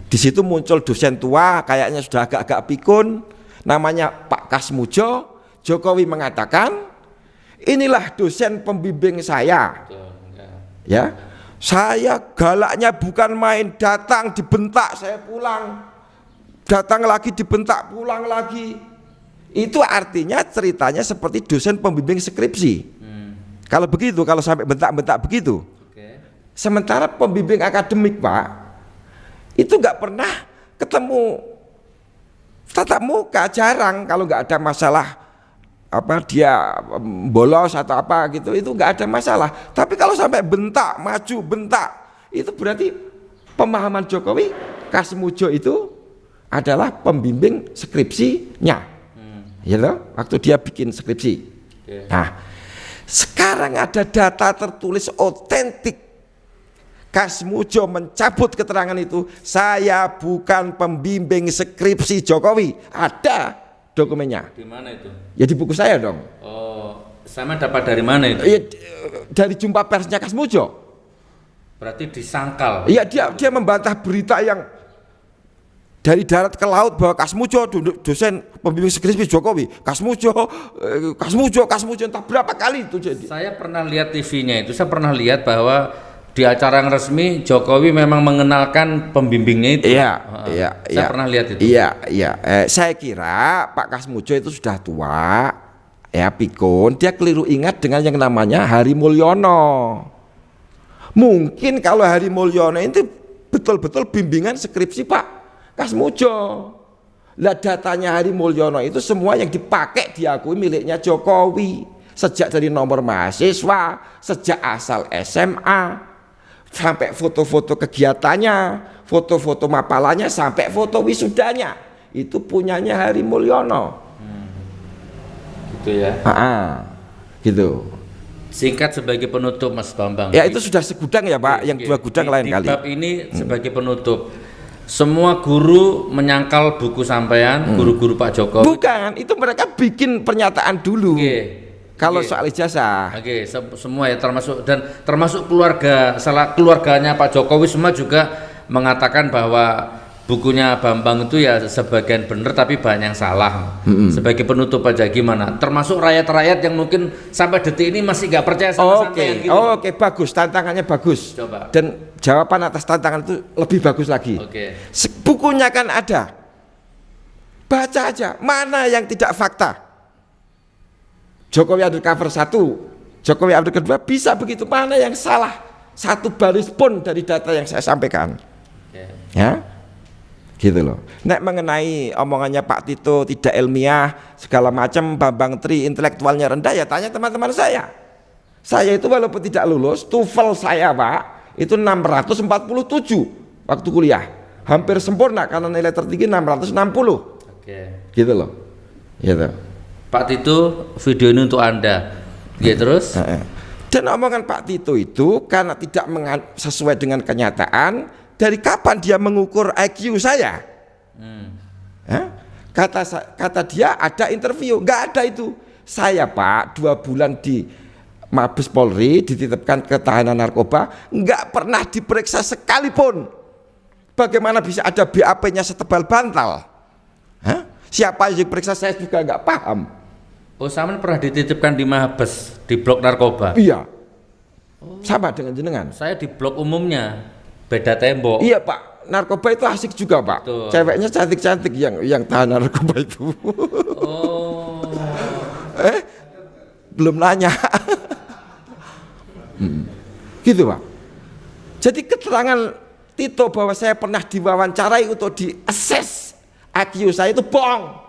[SPEAKER 2] Di situ muncul dosen tua, kayaknya sudah agak-agak pikun, namanya Pak Kasmujo. Jokowi mengatakan, inilah dosen pembimbing saya. Ya, saya galaknya bukan main, datang dibentak saya pulang, datang lagi dibentak pulang lagi. Itu artinya ceritanya seperti dosen pembimbing skripsi. Kalau begitu, kalau sampai bentak-bentak begitu. Sementara pembimbing akademik Pak, itu nggak pernah ketemu tatap muka, jarang. Kalau nggak ada masalah dia bolos atau apa gitu, itu nggak ada masalah. Tapi kalau sampai bentak, maju bentak, itu berarti pemahaman Jokowi Kasmujo itu adalah pembimbing skripsinya. Ya loh, waktu dia bikin skripsi. Nah, sekarang ada data tertulis otentik. Kasmujo mencabut keterangan itu. Saya bukan pembimbing skripsi Jokowi. Ada dokumennya.
[SPEAKER 1] Di mana itu?
[SPEAKER 2] Ya di buku saya dong.
[SPEAKER 1] Sama dapat dari mana itu?
[SPEAKER 2] Ya, dari jumpa persnya Kasmujo.
[SPEAKER 1] Berarti disangkal.
[SPEAKER 2] Iya, dia membantah berita yang dari darat ke laut bahwa Kasmujo dosen pembimbing skripsi Jokowi. Kasmujo entah berapa kali itu jadi.
[SPEAKER 1] Saya pernah lihat TV-nya itu, saya pernah lihat bahwa di acara yang resmi Jokowi memang mengenalkan pembimbingnya itu.
[SPEAKER 2] Iya.
[SPEAKER 1] Saya pernah lihat itu.
[SPEAKER 2] Iya. Saya kira Pak Kasmujo itu sudah tua, ya pikun. Dia keliru ingat dengan yang namanya Hari Mulyono. Mungkin kalau Hari Mulyono itu betul-betul bimbingan skripsi Pak Kasmujo. Lah datanya Hari Mulyono itu semua yang dipakai diakui miliknya Jokowi. Sejak dari nomor mahasiswa, sejak asal SMA, sampai foto-foto kegiatannya, foto-foto mapalanya, sampai foto wisudanya, itu punyanya Hari Mulyono.
[SPEAKER 1] Gitu ya.
[SPEAKER 2] Gitu.
[SPEAKER 1] Singkat sebagai penutup Mas Bambang.
[SPEAKER 2] Ya itu sudah segudang ya Pak, yang 2 gudang lain kali.
[SPEAKER 1] Di bab ini sebagai penutup, semua guru menyangkal buku sampean, guru-guru Pak Jokowi.
[SPEAKER 2] Bukan, itu mereka bikin pernyataan dulu. Kalau
[SPEAKER 1] Oke.
[SPEAKER 2] soal ijazah,
[SPEAKER 1] Oke, semua ya termasuk keluarganya Pak Jokowi semua juga mengatakan bahwa bukunya Bambang itu ya sebagian benar tapi banyak yang salah. Sebagai penutup aja gimana? Termasuk rakyat-rakyat yang mungkin sampai detik ini masih nggak percaya sama sampean gitu.
[SPEAKER 2] Oke, bagus, tantangannya bagus.
[SPEAKER 1] Coba.
[SPEAKER 2] Dan jawaban atas tantangan itu lebih bagus lagi.
[SPEAKER 1] Oke.
[SPEAKER 2] Bukunya kan ada, baca aja. Mana yang tidak fakta? Jokowi undercover 1, Jokowi undercover 2, bisa begitu. Mana yang salah? Satu baris pun dari data yang saya sampaikan.
[SPEAKER 1] Oke.
[SPEAKER 2] Ya, gitu loh. Nek mengenai omongannya Pak Tito tidak ilmiah segala macam, Bambang Tri intelektualnya rendah, ya tanya teman-teman saya. Saya itu walaupun tidak lulus, TOEFL saya Pak itu 647 waktu kuliah, hampir sempurna karena nilai tertinggi 660.
[SPEAKER 1] Oke.
[SPEAKER 2] Gitu loh. Gitu.
[SPEAKER 1] Pak Tito, video ini untuk Anda. Ya terus?
[SPEAKER 2] Dan omongan Pak Tito itu karena tidak sesuai dengan kenyataan. Dari kapan dia mengukur IQ saya? Kata dia ada interview, nggak ada itu. Saya Pak 2 bulan di Mabes Polri dititipkan ke tahanan narkoba, nggak pernah diperiksa sekalipun. Bagaimana bisa ada BAP-nya setebal bantal? Siapa yang diperiksa saya juga nggak paham.
[SPEAKER 1] Oh, Saman pernah dititipkan di Mabes di blok narkoba?
[SPEAKER 2] Iya, sama dengan jenengan.
[SPEAKER 1] Saya di blok umumnya, beda tembok.
[SPEAKER 2] Iya Pak, narkoba itu asik juga Pak.
[SPEAKER 1] Betul.
[SPEAKER 2] Ceweknya cantik-cantik yang tahanan narkoba itu.
[SPEAKER 1] Oh.
[SPEAKER 2] Belum nanya. Gitu Pak. Jadi keterangan Tito bahwa saya pernah diwawancarai untuk di-assess IQ saya itu bohong.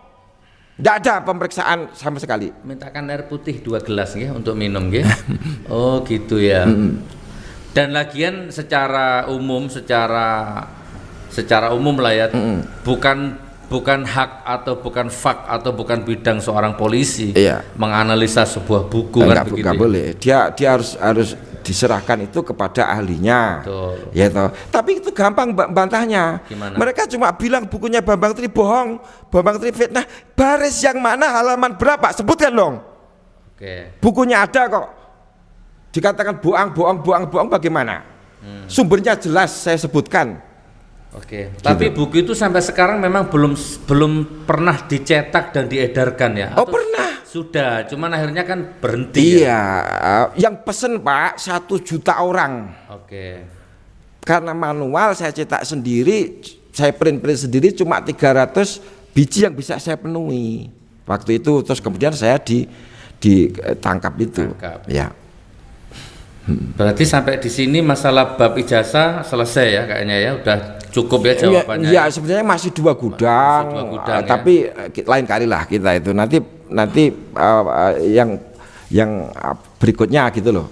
[SPEAKER 2] Tidak ada pemeriksaan sama sekali.
[SPEAKER 1] Mintakan air putih 2 gelas ya untuk minum ya. Oh gitu ya. Dan lagian secara umum lah ya, bukan hak atau bukan fak atau bukan bidang seorang polisi menganalisa sebuah buku kan begitu.
[SPEAKER 2] Enggak boleh. Dia harus diserahkan itu kepada ahlinya.
[SPEAKER 1] Betul.
[SPEAKER 2] Ya toh. Tapi itu gampang bantahnya.
[SPEAKER 1] Gimana?
[SPEAKER 2] Mereka cuma bilang bukunya Bambang Tri bohong, Bambang Tri fitnah. Baris yang mana, halaman berapa? Sebutkan dong.
[SPEAKER 1] Oke.
[SPEAKER 2] Bukunya ada kok. Dikatakan bohong bagaimana? Sumbernya jelas saya sebutkan.
[SPEAKER 1] Oke. Tapi buku itu sampai sekarang memang belum pernah dicetak dan diedarkan ya.
[SPEAKER 2] Oh pernah.
[SPEAKER 1] Sudah, cuman akhirnya kan berhenti.
[SPEAKER 2] Iya, yang pesen Pak 1 juta orang.
[SPEAKER 1] Oke.
[SPEAKER 2] Karena manual saya cetak sendiri, saya print sendiri cuma 300 biji yang bisa saya penuhi waktu itu. Terus kemudian saya ditangkap itu. Ya.
[SPEAKER 1] Berarti sampai di sini masalah bab ijazah selesai ya kayaknya ya, udah cukup ya jawabannya.
[SPEAKER 2] Ya sebenarnya masih 2 gudang, tapi lain kali lah kita itu nanti yang berikutnya gitu loh.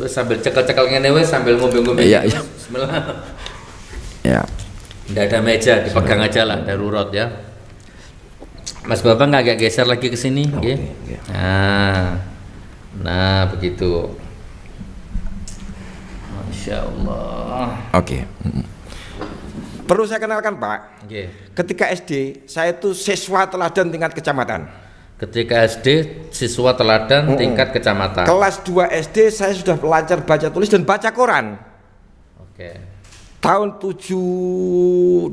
[SPEAKER 1] Terus sambil cekel-cekel ngene wes sambil ngombe-ngombe.
[SPEAKER 2] Iya.
[SPEAKER 1] Bismillah.
[SPEAKER 2] Ya.
[SPEAKER 1] Nggak ada meja, dipegang aja lah darurat ya. Mas Bambang agak geser lagi ke sini, nggih. Nah begitu. Masya Allah.
[SPEAKER 2] Oke. Perlu saya kenalkan Pak.
[SPEAKER 1] Okay.
[SPEAKER 2] Ketika SD saya itu siswa teladan tingkat kecamatan.
[SPEAKER 1] Ketika SD siswa teladan tingkat kecamatan.
[SPEAKER 2] Kelas 2 SD saya sudah lancar baca tulis dan baca koran.
[SPEAKER 1] Oke.
[SPEAKER 2] Tahun 78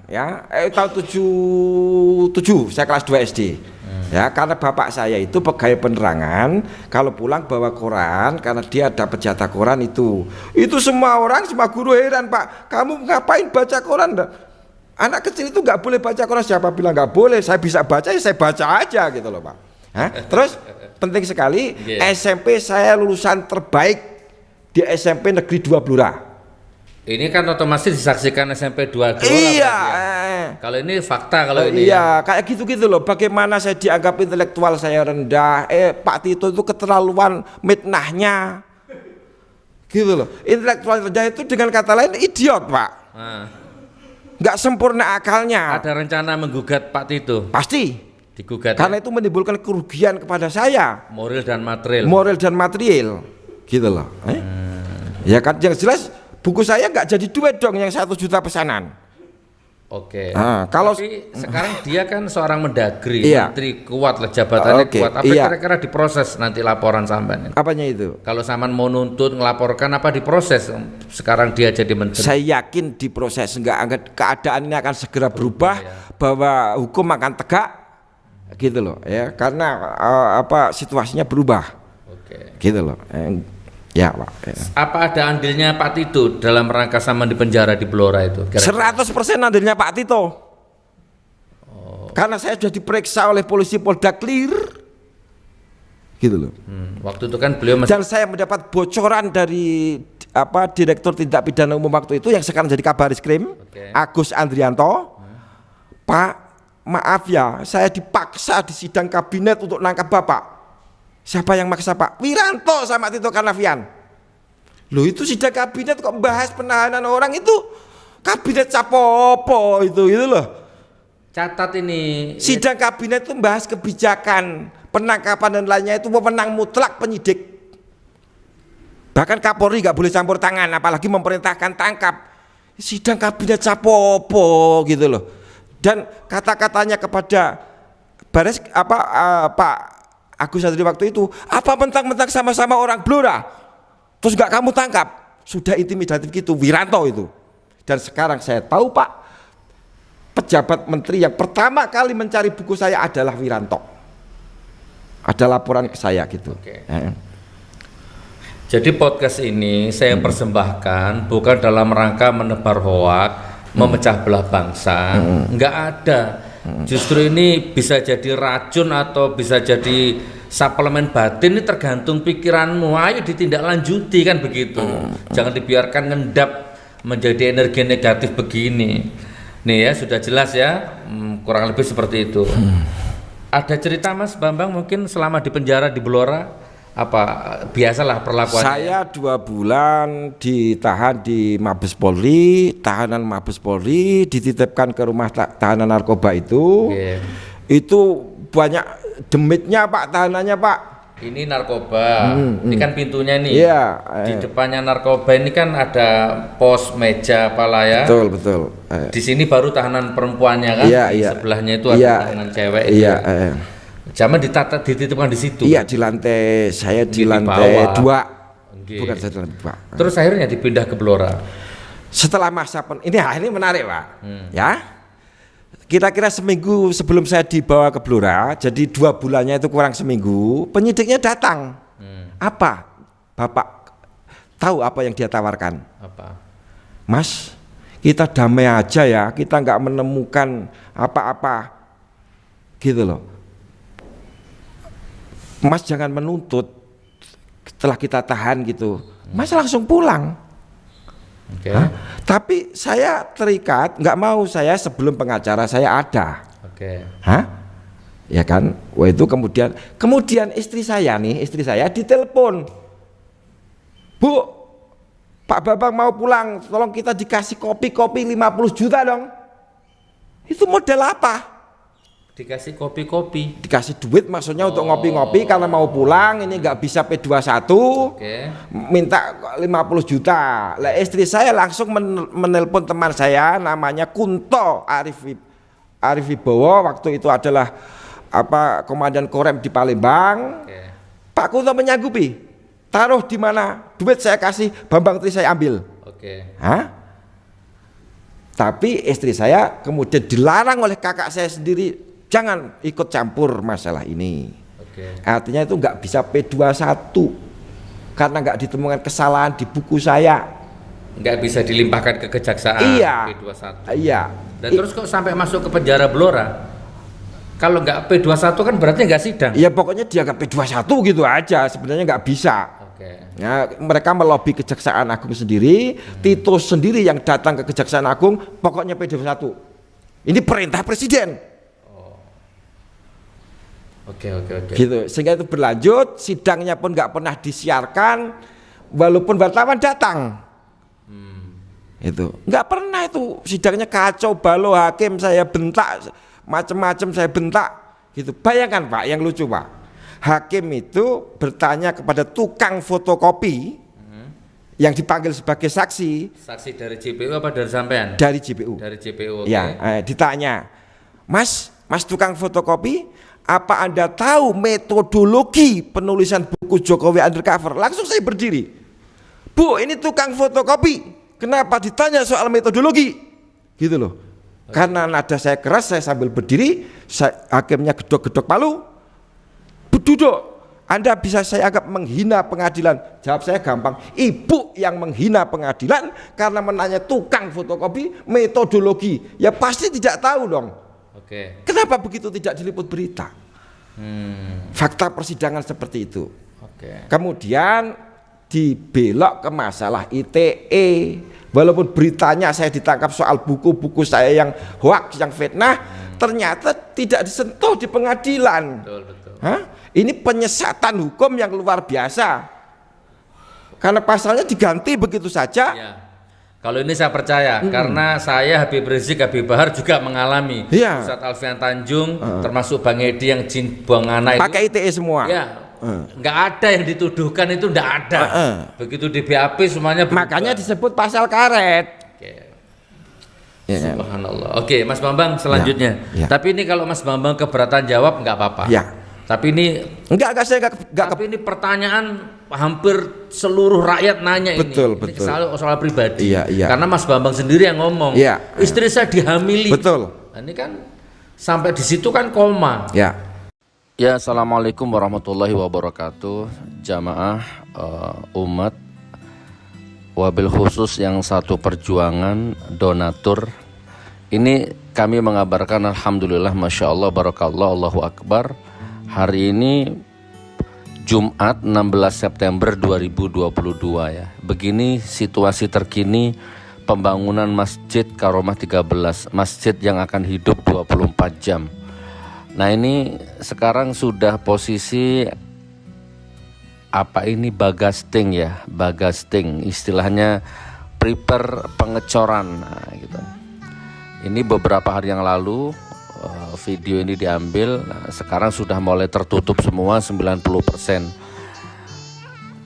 [SPEAKER 2] ya, tahun 77 saya kelas 2 SD. Ya, karena bapak saya itu pegawai penerangan, kalau pulang bawa koran karena dia dapat jatah koran itu. Itu semua guru heran, Pak. Kamu ngapain baca koran? Anak kecil itu nggak boleh baca koran. Siapa bilang nggak boleh? Saya bisa baca, ya saya baca aja gitu loh, Pak. Terus penting sekali, SMP saya lulusan terbaik di SMP Negeri 2 Blora.
[SPEAKER 1] Ini kan otomatis disaksikan SMP 2 Gelora.
[SPEAKER 2] Iya.
[SPEAKER 1] Kalau ini fakta kalau ini.
[SPEAKER 2] Iya, kayak gitu-gitu loh. Bagaimana saya dianggap intelektual saya rendah. Pak Tito itu keterlaluan mitnahnya. Gitu loh. Intelektual rendah itu dengan kata lain idiot, Pak. Nggak sempurna akalnya.
[SPEAKER 1] Ada rencana menggugat Pak Tito?
[SPEAKER 2] Pasti.
[SPEAKER 1] Digugat.
[SPEAKER 2] Karena itu menimbulkan kerugian kepada saya.
[SPEAKER 1] Moral dan material.
[SPEAKER 2] Moral dan material. Gitu loh. Ya kan, yang jelas buku saya nggak jadi duit dong yang 1 juta pesanan.
[SPEAKER 1] Oke.
[SPEAKER 2] Kalau
[SPEAKER 1] Tapi sekarang dia kan seorang mendagri,
[SPEAKER 2] Iya.
[SPEAKER 1] menteri kuat lah, jabatannya
[SPEAKER 2] Oke,
[SPEAKER 1] kuat. Apa
[SPEAKER 2] iya.
[SPEAKER 1] kira-kira diproses nanti laporan sampean?
[SPEAKER 2] apanya itu?
[SPEAKER 1] Kalau sampean mau nuntut ngelaporkan apa diproses? Sekarang dia jadi menteri.
[SPEAKER 2] Saya yakin diproses, enggak keadaan ini akan segera berubah, bahwa hukum akan tegak, gitu loh ya, karena situasinya berubah, gitu loh. Ya Pak. Ya.
[SPEAKER 1] Apa ada andilnya Pak Tito dalam rangka sama di penjara di Blora itu? Kira-kira?
[SPEAKER 2] 100% andilnya Pak Tito. Karena saya sudah diperiksa oleh polisi Polda Clear, gitu loh.
[SPEAKER 1] Waktu itu kan beliau masih
[SPEAKER 2] Dan saya mendapat bocoran dari Direktur Tindak Pidana Umum waktu itu yang sekarang jadi Kabaris-Krim, Agus Andrianto. Pak, maaf ya, saya dipaksa di sidang kabinet untuk nangkap Bapak. Siapa yang maksa Pak? Wiranto sama Tito Karnavian. Loh, itu sidang kabinet kok bahas penahanan orang, itu kabinet capopo itu loh.
[SPEAKER 1] catat ini.
[SPEAKER 2] Sidang kabinet itu bahas kebijakan penangkapan dan lainnya, itu wewenang mutlak penyidik. Bahkan Kapolri gak boleh campur tangan, apalagi memerintahkan tangkap. Sidang kabinet capopo gitu loh. Dan kata-katanya kepada Pak Agus Andri waktu itu, apa mentang-mentang sama-sama orang Blora terus gak kamu tangkap? Sudah intimidatif gitu Wiranto itu. Dan sekarang saya tahu Pak, pejabat menteri yang pertama kali mencari buku saya adalah Wiranto. Ada laporan ke saya gitu.
[SPEAKER 1] Jadi podcast ini saya persembahkan bukan dalam rangka menebar hoak, memecah belah bangsa, nggak ada. Justru ini bisa jadi racun atau bisa jadi suplemen batin, ini tergantung pikiranmu. Ayo ditindaklanjuti kan begitu. Jangan dibiarkan ngendap menjadi energi negatif begini. Nih ya, sudah jelas ya, kurang lebih seperti itu. Ada cerita Mas Bambang mungkin selama di penjara di Blora? Apa biasalah perlakuannya?
[SPEAKER 2] Saya 2 bulan ditahan di Mabes Polri, tahanan Mabes Polri, dititipkan ke rumah tahanan narkoba itu. Itu banyak demitnya Pak, tahanannya Pak.
[SPEAKER 1] Ini narkoba, ini kan pintunya nih.
[SPEAKER 2] Iya.
[SPEAKER 1] Di depannya narkoba ini kan ada pos meja apalah ya.
[SPEAKER 2] Betul.
[SPEAKER 1] Di sini baru tahanan perempuannya kan. Di sebelahnya itu ada tahanan cewek.
[SPEAKER 2] Iya.
[SPEAKER 1] Zaman dititipkan di situ.
[SPEAKER 2] Iya, di lantai, saya di lantai 2. Bukan saya di lantai 2.
[SPEAKER 1] Terus akhirnya dipindah ke Blora.
[SPEAKER 2] Setelah masa ini menarik Pak. Ya. Kira-kira seminggu sebelum saya dibawa ke Blora, jadi 2 bulannya itu kurang seminggu, penyidiknya datang. Apa? Bapak tahu apa yang dia tawarkan?
[SPEAKER 1] Apa?
[SPEAKER 2] Mas, kita damai aja ya, kita nggak menemukan apa-apa, gitu loh. Mas jangan menuntut setelah kita tahan gitu. Mas langsung pulang. Tapi saya terikat, nggak mau, saya sebelum pengacara saya ada. Ya kan? Wah itu kemudian istri saya ditelepon. Bu, Pak Bambang mau pulang, tolong kita dikasih kopi 50 juta dong. Itu model apa?
[SPEAKER 1] Dikasih kopi-kopi.
[SPEAKER 2] Dikasih duit maksudnya untuk ngopi-ngopi karena mau pulang, ini nggak bisa P21. Minta 50 juta. Lah istri saya langsung menelpon teman saya namanya Kunto Arif Wibowo, waktu itu adalah komandan Korem di Palembang. Pak Kunto menyanggupi. Taruh di mana? Duit saya kasih, Bambang Tri saya ambil. Tapi istri saya kemudian dilarang oleh kakak saya sendiri, jangan ikut campur masalah ini. Artinya itu nggak bisa P21 karena nggak ditemukan kesalahan di buku saya.
[SPEAKER 1] Nggak bisa dilimpahkan ke kejaksaan. P21.
[SPEAKER 2] Iya.
[SPEAKER 1] Dan terus kok sampai masuk ke penjara Blora? Kalau nggak P21 kan berarti nggak sidang.
[SPEAKER 2] Iya, pokoknya dianggap P21 gitu aja. Sebenarnya nggak bisa. Ya, mereka melobi Kejaksaan Agung sendiri, Tito sendiri yang datang ke Kejaksaan Agung, pokoknya P21. Ini perintah presiden. Gitu, sehingga itu berlanjut, sidangnya pun nggak pernah disiarkan, walaupun wartawan datang. Itu nggak pernah, itu sidangnya kacau balau, hakim saya bentak, macam-macam saya bentak. Gitu. Bayangkan Pak, yang lucu Pak, hakim itu bertanya kepada tukang fotokopi, yang dipanggil sebagai saksi
[SPEAKER 1] Saksi dari JPU apa dari sampean?
[SPEAKER 2] dari JPU.
[SPEAKER 1] Dari JPU. Oke.
[SPEAKER 2] Ya, ditanya, Mas tukang fotokopi, apa Anda tahu metodologi penulisan buku Jokowi Undercover? Langsung saya berdiri. Bu, ini tukang fotokopi, kenapa ditanya soal metodologi? Gitu loh. Karena nada saya keras, saya sambil berdiri, hakimnya gedok-gedok palu, duduk. Anda bisa saya anggap menghina pengadilan. Jawab saya gampang, ibu yang menghina pengadilan karena menanya tukang fotokopi metodologi. Ya pasti tidak tahu dong.
[SPEAKER 1] Oke.
[SPEAKER 2] Kenapa begitu tidak diliput berita? Fakta persidangan seperti itu.
[SPEAKER 1] Oke.
[SPEAKER 2] Kemudian dibelok ke masalah ITE. Walaupun beritanya saya ditangkap soal buku-buku saya yang hoax, yang fitnah, ternyata tidak disentuh di pengadilan.
[SPEAKER 1] Betul, betul.
[SPEAKER 2] Hah? Ini penyesatan hukum yang luar biasa. Karena pasalnya diganti begitu saja.
[SPEAKER 1] Ya. Kalau ini saya percaya karena saya Habib Rizik, Habib Bahar juga mengalami.
[SPEAKER 2] Iya.
[SPEAKER 1] Ustadz Alfian Tanjung termasuk Bang Edi yang jin buang anak itu.
[SPEAKER 2] Pakai ITE semua.
[SPEAKER 1] Ya. Nggak ada yang dituduhkan itu, nggak ada. Begitu di BAP semuanya berubah.
[SPEAKER 2] Makanya disebut pasal karet.
[SPEAKER 1] Oke.
[SPEAKER 2] Ya.
[SPEAKER 1] Subhanallah. Oke, Mas Bambang selanjutnya.
[SPEAKER 2] Ya.
[SPEAKER 1] Tapi ini kalau Mas Bambang keberatan jawab nggak apa-apa.
[SPEAKER 2] Ya.
[SPEAKER 1] Tapi ini
[SPEAKER 2] Enggak saya enggak
[SPEAKER 1] tapi ini pertanyaan hampir seluruh rakyat nanya
[SPEAKER 2] Betul,
[SPEAKER 1] ini.
[SPEAKER 2] betul.
[SPEAKER 1] Soal pribadi.
[SPEAKER 2] Iya, iya.
[SPEAKER 1] Karena Mas Bambang sendiri yang ngomong.
[SPEAKER 2] Iya.
[SPEAKER 1] Istri saya dihamili.
[SPEAKER 2] Betul.
[SPEAKER 1] Nah, ini kan sampai di situ kan koma.
[SPEAKER 2] Ya.
[SPEAKER 3] Ya, assalamualaikum warahmatullahi wabarakatuh, jamaah umat, wabil khusus yang satu perjuangan, donatur. Ini kami mengabarkan alhamdulillah, masya Allah, barakallah, Allahu Akbar. Hari ini Jumat 16 September 2022 ya. Begini situasi terkini pembangunan Masjid Karomah 13, masjid yang akan hidup 24 jam. Nah, ini sekarang sudah posisi apa ini, bagasting ya, bagasting, istilahnya prepare pengecoran. Nah, gitu. Ini beberapa hari yang lalu video ini diambil. Nah, sekarang sudah mulai tertutup semua 90%.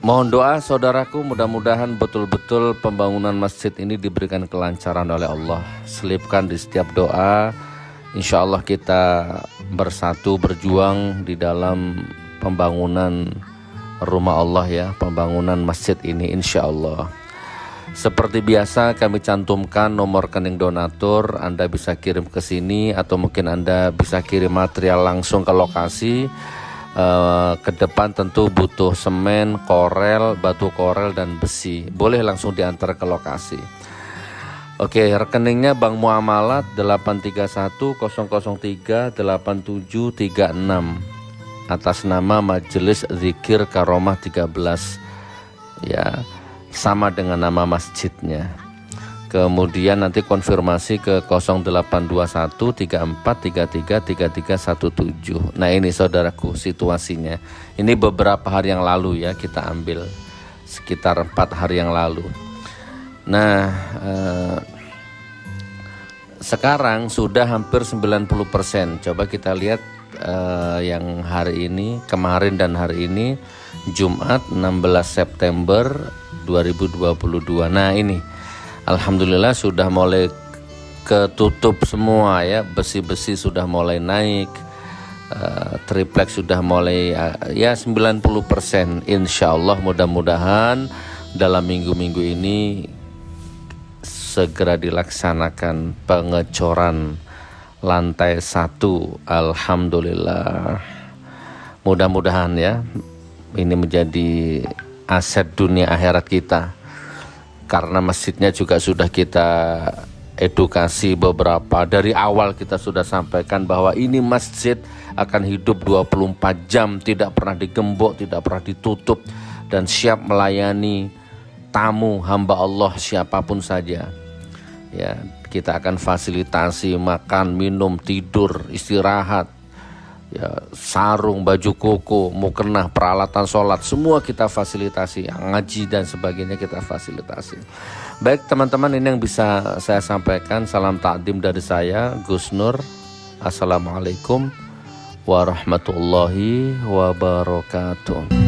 [SPEAKER 3] Mohon doa saudaraku, mudah-mudahan betul-betul pembangunan masjid ini diberikan kelancaran oleh Allah. Selipkan di setiap doa, insya Allah kita bersatu berjuang di dalam pembangunan rumah Allah ya, pembangunan masjid ini insya Allah. Seperti biasa kami cantumkan nomor rekening donatur, Anda bisa kirim ke sini atau mungkin Anda bisa kirim material langsung ke lokasi. Ke depan tentu butuh semen, korel, batu korel dan besi. Boleh langsung diantar ke lokasi. Oke, rekeningnya Bank Muamalat 831 003 8736 atas nama Majelis Zikir Karomah 13 ya, sama dengan nama masjidnya. Kemudian nanti konfirmasi ke 0821 3433 3317. Nah, ini saudaraku situasinya. Ini beberapa hari yang lalu ya, kita ambil sekitar 4 hari yang lalu. Nah, sekarang sudah hampir 90%. Coba kita lihat yang hari ini, kemarin dan hari ini, Jumat 16 September 2022. Nah, ini alhamdulillah sudah mulai ketutup semua ya, besi-besi sudah mulai naik, triplek sudah mulai ya 90%. Insya Allah mudah-mudahan dalam minggu-minggu ini segera dilaksanakan pengecoran lantai 1. Alhamdulillah, mudah-mudahan ya ini menjadi aset dunia akhirat kita. Karena masjidnya juga sudah kita edukasi beberapa. Dari awal kita sudah sampaikan bahwa ini masjid akan hidup 24 jam, tidak pernah digembok, tidak pernah ditutup, dan siap melayani tamu hamba Allah siapapun saja. Ya, kita akan fasilitasi makan, minum, tidur, istirahat, ya, sarung, baju koko, mukena, peralatan sholat, semua kita fasilitasi, ngaji dan sebagainya kita fasilitasi. Baik teman-teman, ini yang bisa saya sampaikan. Salam takdim dari saya, Gus Nur. Assalamualaikum warahmatullahi wabarakatuh.